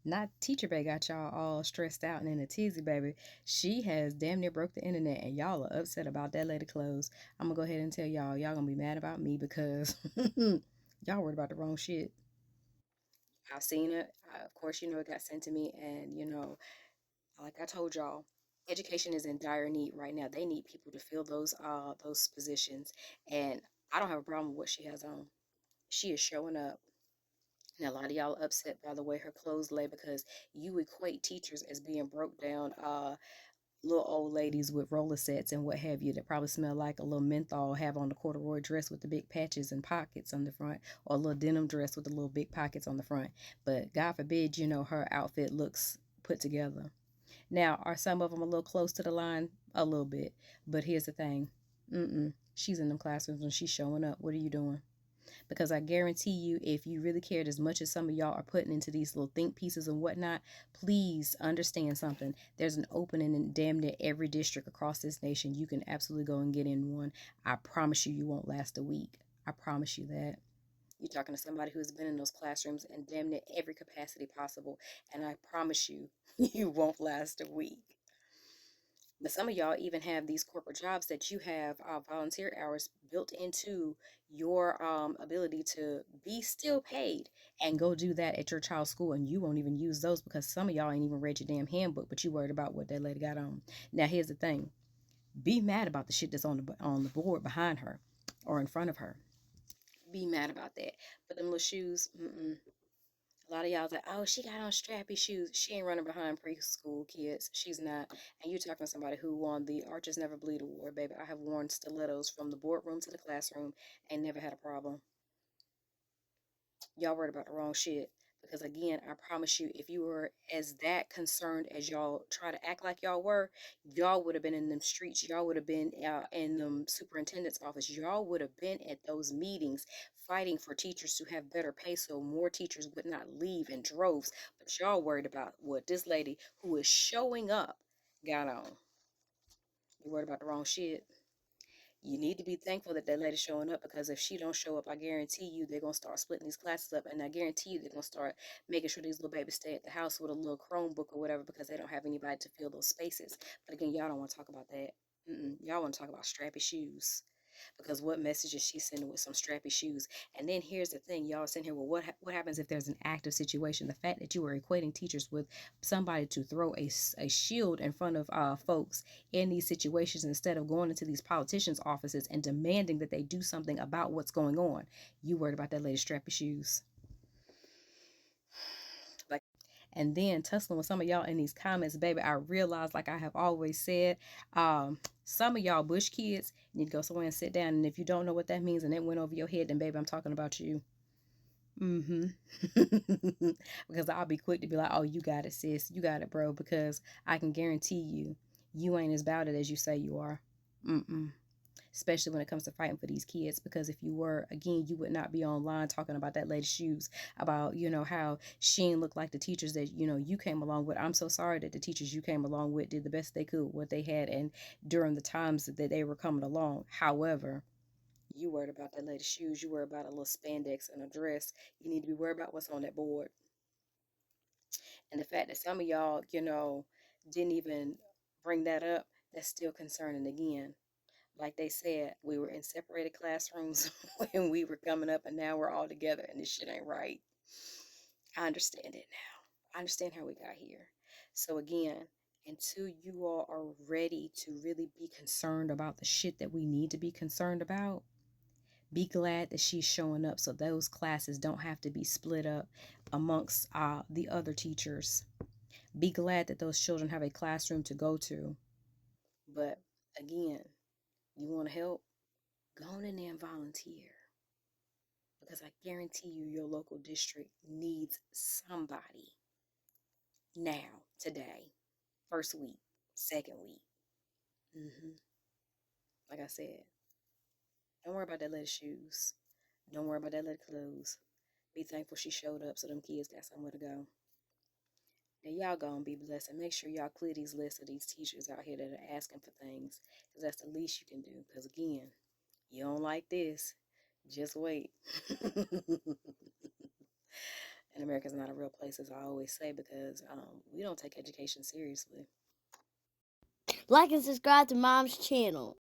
Not Teacher Bae got y'all all stressed out and in a tizzy, baby. She has damn near broke the internet, and y'all are upset about that lady clothes. I'm gonna go ahead and tell y'all gonna be mad about me because y'all worried about the wrong shit. I've seen it. Of course, it got sent to me, and like I told y'all, education is in dire need right now. They need people to fill those positions, and I don't have a problem with what she has on. She is showing up. Now, a lot of y'all are upset by the way her clothes lay because you equate teachers as being broke down little old ladies with roller sets and what have you that probably smell like a little menthol, have on the corduroy dress with the big patches and pockets on the front, or a little denim dress with the little big pockets on the front. But God forbid, her outfit looks put together. Now, are some of them a little close to the line? A little bit. But here's the thing. She's in them classrooms and she's showing up. What are you doing? Because I guarantee you, if you really cared as much as some of y'all are putting into these little think pieces and whatnot, please understand something. There's an opening in damn near every district across this nation. You can absolutely go and get in one. I promise you, you won't last a week. I promise you that. You're talking to somebody who's been in those classrooms in damn near every capacity possible, and I promise you, you won't last a week. But some of y'all even have these corporate jobs that you have volunteer hours built into your ability to be still paid and go do that at your child's school, and you won't even use those because some of y'all ain't even read your damn handbook, but you worried about what that lady got on. Now, here's the thing: be mad about the shit that's on the board behind her or in front of her. Be mad about that. But them little shoes, a lot of y'all like, oh, she got on strappy shoes. She ain't running behind preschool kids. She's not. And you're talking to somebody who won the Arches Never Bleed award, baby. I have worn stilettos from the boardroom to the classroom and never had a problem. Y'all worried about the wrong shit. Because again, I promise you, if you were as that concerned as y'all try to act like y'all would have been in them streets. Y'all would have been in them superintendent's office. Y'all would have been at those meetings fighting for teachers to have better pay so more teachers would not leave in droves. But y'all worried about what this lady who is showing up got on. You worried about the wrong shit. You need to be thankful that that lady's showing up, because if she don't show up, I guarantee you they're gonna start splitting these classes up, and I guarantee you they're gonna start making sure these little babies stay at the house with a little Chromebook or whatever because they don't have anybody to fill those spaces. But again, y'all don't want to talk about that. Y'all want to talk about strappy shoes, because what message is she sending with some strappy shoes? And then here's the thing, y'all sitting here, well, what happens if there's an active situation? The fact that you are equating teachers with somebody to throw a shield in front of folks in these situations instead of going into these politicians' offices and demanding that they do something about what's going on. You worried about that lady's strappy shoes. And then tussling with some of y'all in these comments, baby, I realize, like I have always said, some of y'all bush kids need to go somewhere and sit down. And if you don't know what that means and it went over your head, then baby, I'm talking about you. Because I'll be quick to be like, oh, you got it, sis. You got it, bro. Because I can guarantee you ain't as about it as you say you are. Mm-mm. Especially when it comes to fighting for these kids, because if you were, again, you would not be online talking about that lady's shoes, about how she didn't look like the teachers that you came along with. I'm so sorry that the teachers you came along with did the best they could with what they had and during the times that they were coming along. However, you worried about that lady's shoes, you worried about a little spandex and a dress. You need to be worried about what's on that board. And the fact that some of y'all didn't even bring that up, that's still concerning. Again, like they said, we were in separated classrooms when we were coming up, and now we're all together, and this shit ain't right. I understand it now. I understand how we got here. So, again, until you all are ready to really be concerned about the shit that we need to be concerned about, be glad that she's showing up so those classes don't have to be split up amongst the other teachers. Be glad that those children have a classroom to go to. But again, you want to help? Go on in there and volunteer, because I guarantee you your local district needs somebody now, today, first week, second week. hmm Like I said, don't worry about that lady's shoes. Don't worry about that lady's clothes. Be thankful she showed up so them kids got somewhere to go. Now, y'all gonna be blessed, and make sure y'all clear these lists of these teachers out here that are asking for things, because that's the least you can do. Because again, you don't like this, just wait. And America's not a real place, as I always say, because we don't take education seriously. Like and subscribe to Mom's channel.